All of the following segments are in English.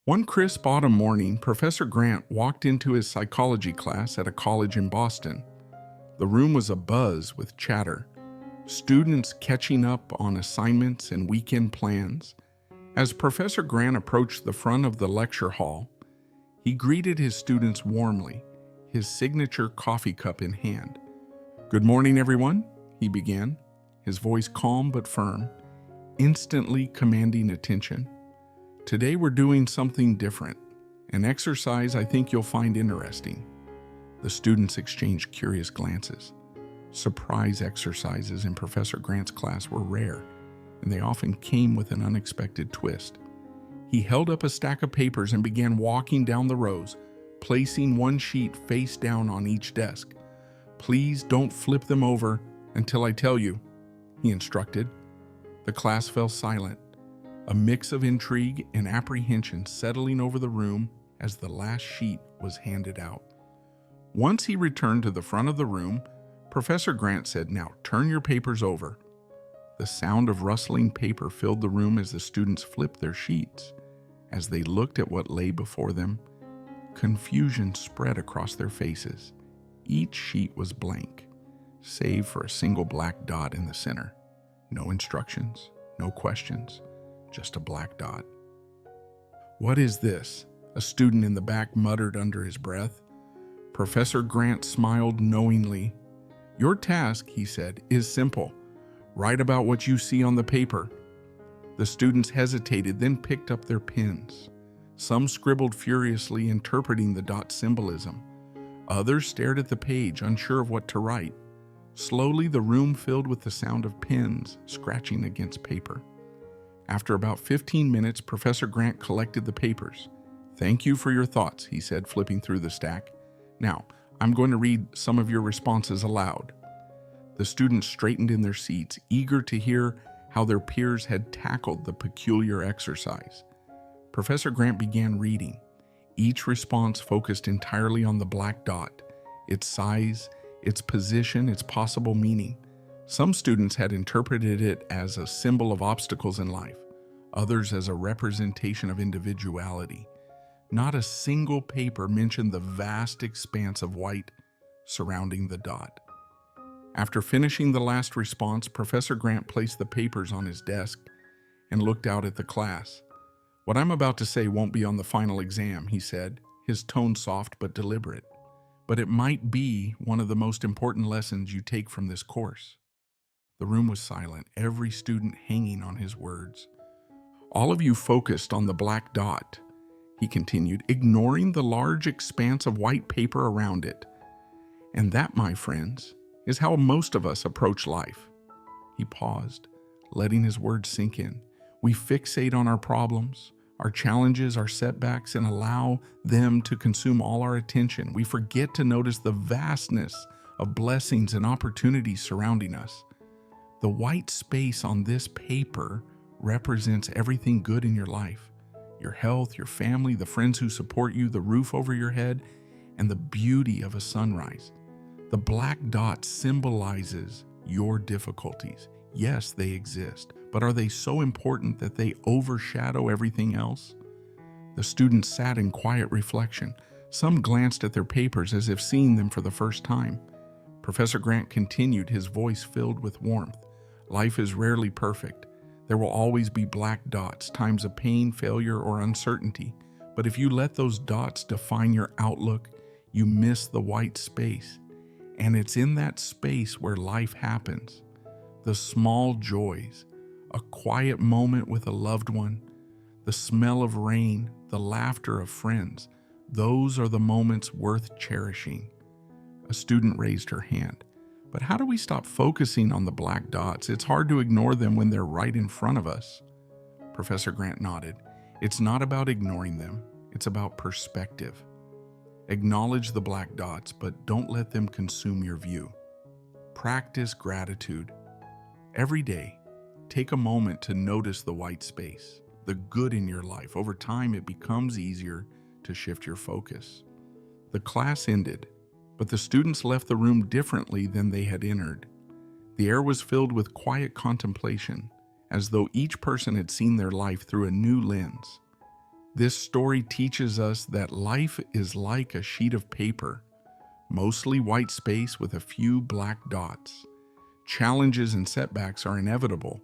One crisp autumn morning, Professor Grant walked into his psychology class at a college in Boston. The room was abuzz with chatter, students catching up on assignments and weekend plans. As Professor Grant approached the front of the lecture hall, he greeted his students warmly, his signature coffee cup in hand. "Good morning, everyone," he began, his voice calm but firm, instantly commanding attention. "Today we're doing something different, an exercise I think you'll find interesting." The students exchanged curious glances. Surprise exercises in Professor Grant's class were rare, and they often came with an unexpected twist. He held up a stack of papers and began walking down the rows, placing one sheet face down on each desk. "Please don't flip them over until I tell you," he instructed. The class fell silent, a mix of intrigue and apprehension settling over the room as the last sheet was handed out. Once he returned to the front of the room, Professor Grant said, "Now turn your papers over." The sound of rustling paper filled the room as the students flipped their sheets. As they looked at what lay before them, confusion spread across their faces. Each sheet was blank, save for a single black dot in the center. No instructions, no questions, just a black dot. "What is this?" a student in the back muttered under his breath. Professor Grant smiled knowingly. "Your task," he said, "is simple. Write about what you see on the paper." The students hesitated, then picked up their pens. Some scribbled furiously, interpreting the dot symbolism. Others stared at the page, unsure of what to write. Slowly, the room filled with the sound of pens scratching against paper. After about 15 minutes, Professor Grant collected the papers. "Thank you for your thoughts," he said, flipping through the stack. "Now, I'm going to read some of your responses aloud." The students straightened in their seats, eager to hear how their peers had tackled the peculiar exercise. Professor Grant began reading. Each response focused entirely on the black dot, its size, its position, its possible meaning. Some students had interpreted it as a symbol of obstacles in life, others as a representation of individuality. Not a single paper mentioned the vast expanse of white surrounding the dot. After finishing the last response, Professor Grant placed the papers on his desk and looked out at the class. "What I'm about to say won't be on the final exam," he said, his tone soft but deliberate. "But it might be one of the most important lessons you take from this course." The room was silent, every student hanging on his words. "All of you focused on the black dot," he continued, ignoring the large expanse of white paper around it. "And that, my friends, is how most of us approach life." He paused, letting his words sink in. We fixate on our problems, our challenges, our setbacks, and allow them to consume all our attention. We forget to notice the vastness of blessings and opportunities surrounding us. The white space on this paper represents everything good in your life: your health, your family, the friends who support you, the roof over your head, and the beauty of a sunrise. The black dot symbolizes your difficulties. Yes, they exist, but are they so important that they overshadow everything else? The students sat in quiet reflection. Some glanced at their papers as if seeing them for the first time. Professor Grant continued, his voice filled with warmth. "Life is rarely perfect. There will always be black dots, times of pain, failure, or uncertainty. But if you let those dots define your outlook, you miss the white space. And it's in that space where life happens. The small joys, a quiet moment with a loved one, the smell of rain, the laughter of friends, those are the moments worth cherishing." A student raised her hand. "But how do we stop focusing on the black dots? It's hard to ignore them when they're right in front of us." Professor Grant nodded. "It's not about ignoring them. It's about perspective. Acknowledge the black dots, but don't let them consume your view. Practice gratitude. Every day, take a moment to notice the white space, the good in your life. Over time, it becomes easier to shift your focus." The class ended, but the students left the room differently than they had entered. The air was filled with quiet contemplation, as though each person had seen their life through a new lens. This story teaches us that life is like a sheet of paper, mostly white space with a few black dots. Challenges and setbacks are inevitable,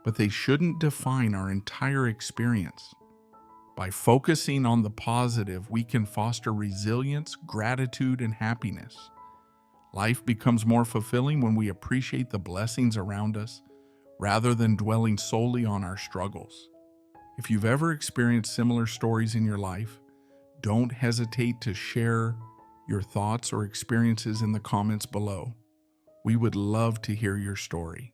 but they shouldn't define our entire experience. By focusing on the positive, we can foster resilience, gratitude, and happiness. Life becomes more fulfilling when we appreciate the blessings around us rather than dwelling solely on our struggles. If you've ever experienced similar stories in your life, don't hesitate to share your thoughts or experiences in the comments below. We would love to hear your story.